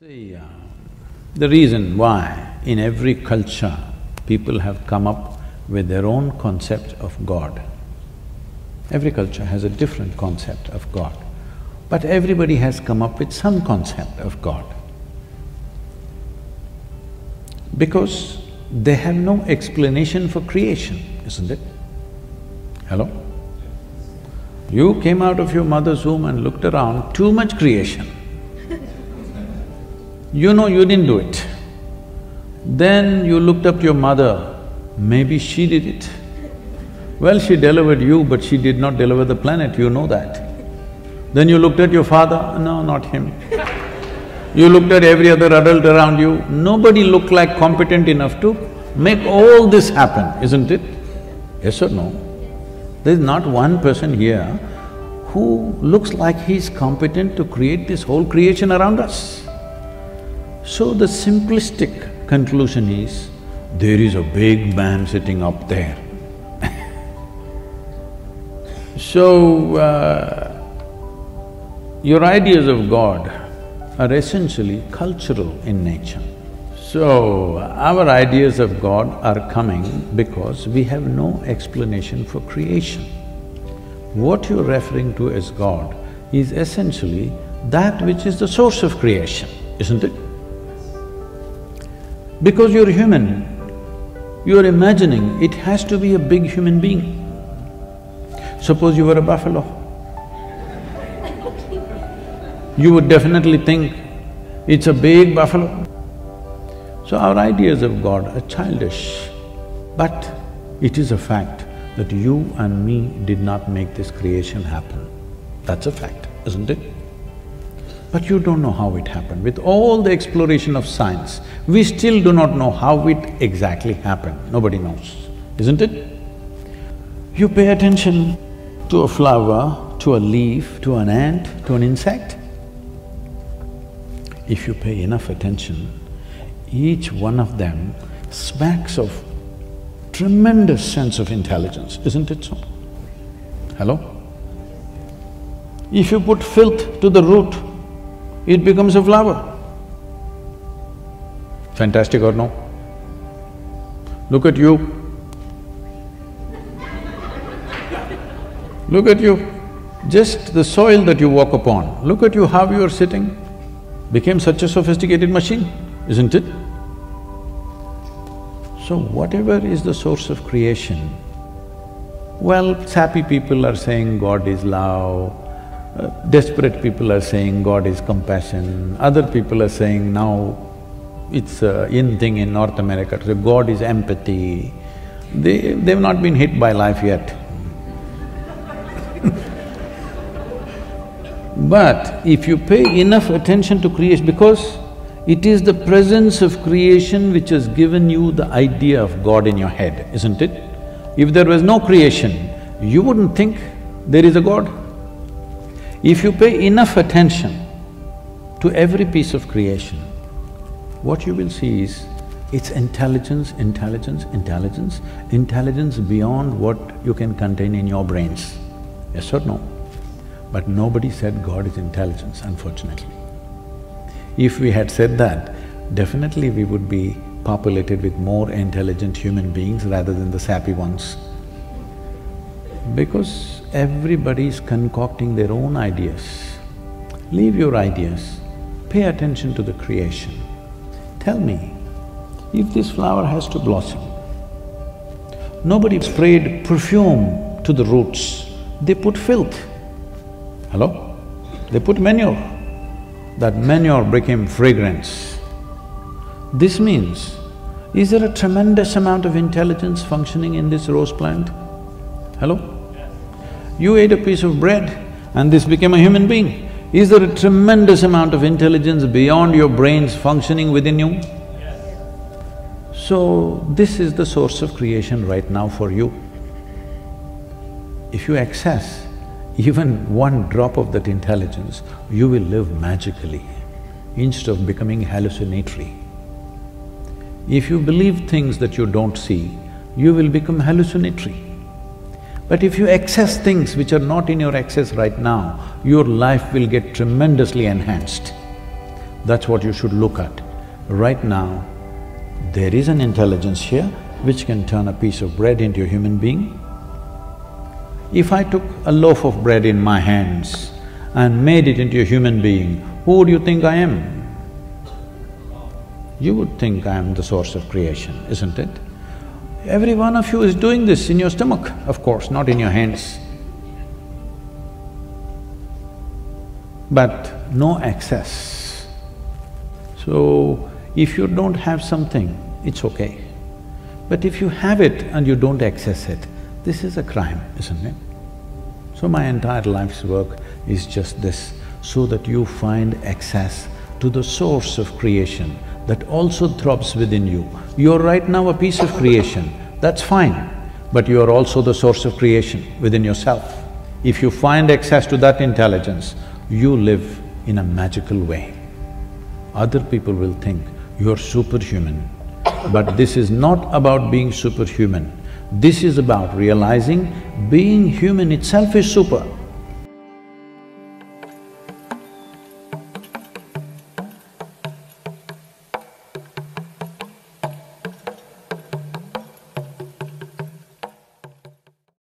See, the reason why in every culture people have come up with their own concept of God. Every culture has a different concept of God, but everybody has come up with some concept of God. Because they have no explanation for creation, isn't it? Hello? You came out of your mother's womb and looked around, too much creation. You know you didn't do it. Then you looked up to your mother, maybe she did it. Well, she delivered you, but she did not deliver the planet, you know that. Then you looked at your father, no, not him. You looked at every other adult around you, nobody looked like competent enough to make all this happen, isn't it? Yes or no? There's not one person here who looks like he's competent to create this whole creation around us. So the simplistic conclusion is, there is a big man sitting up there. So, your ideas of God are essentially cultural in nature. So, our ideas of God are coming because we have no explanation for creation. What you're referring to as God is essentially that which is the source of creation, isn't it? Because you're human, you're imagining it has to be a big human being. Suppose you were a buffalo. You would definitely think it's a big buffalo. So our ideas of God are childish, but it is a fact that you and me did not make this creation happen. That's a fact, isn't it? But you don't know how it happened. With all the exploration of science, we still do not know how it exactly happened. Nobody knows, isn't it? You pay attention to a flower, to a leaf, to an ant, to an insect. If you pay enough attention, each one of them smacks of tremendous sense of intelligence, isn't it so? Hello? If you put filth to the root, it becomes a flower. Fantastic or no? Look at you. Look at you. Just the soil that you walk upon, look at you how you are sitting, became such a sophisticated machine, isn't it? So whatever is the source of creation, well, sappy people are saying God is love, desperate people are saying God is compassion, other people are saying now it's a in thing in North America, so God is empathy. They've not been hit by life yet. But if you pay enough attention to creation, because it is the presence of creation which has given you the idea of God in your head, isn't it? If there was no creation, you wouldn't think there is a God. If you pay enough attention to every piece of creation, what you will see is it's intelligence, intelligence, intelligence, intelligence beyond what you can contain in your brains. Yes or no? But nobody said God is intelligence, unfortunately. If we had said that, definitely we would be populated with more intelligent human beings rather than the sappy ones. Because everybody is concocting their own ideas. Leave your ideas, pay attention to the creation. Tell me, if this flower has to blossom, nobody sprayed perfume to the roots, they put filth. Hello? They put manure. That manure became fragrance. This means, is there a tremendous amount of intelligence functioning in this rose plant? Hello? You ate a piece of bread and this became a human being. Is there a tremendous amount of intelligence beyond your brains functioning within you? So, this is the source of creation right now for you. If you access even one drop of that intelligence, you will live magically instead of becoming hallucinatory. If you believe things that you don't see, you will become hallucinatory. But if you access things which are not in your access right now, your life will get tremendously enhanced. That's what you should look at. Right now, there is an intelligence here which can turn a piece of bread into a human being. If I took a loaf of bread in my hands and made it into a human being, who would you think I am? You would think I am the source of creation, isn't it? Every one of you is doing this in your stomach, of course, not in your hands. But no excess. So, if you don't have something, it's okay. But if you have it and you don't access it, this is a crime, isn't it? So my entire life's work is just this, so that you find access to the source of creation that also throbs within you. You're right now a piece of creation, that's fine, but you are also the source of creation within yourself. If you find access to that intelligence, you live in a magical way. Other people will think you're superhuman, but this is not about being superhuman. This is about realizing being human itself is super.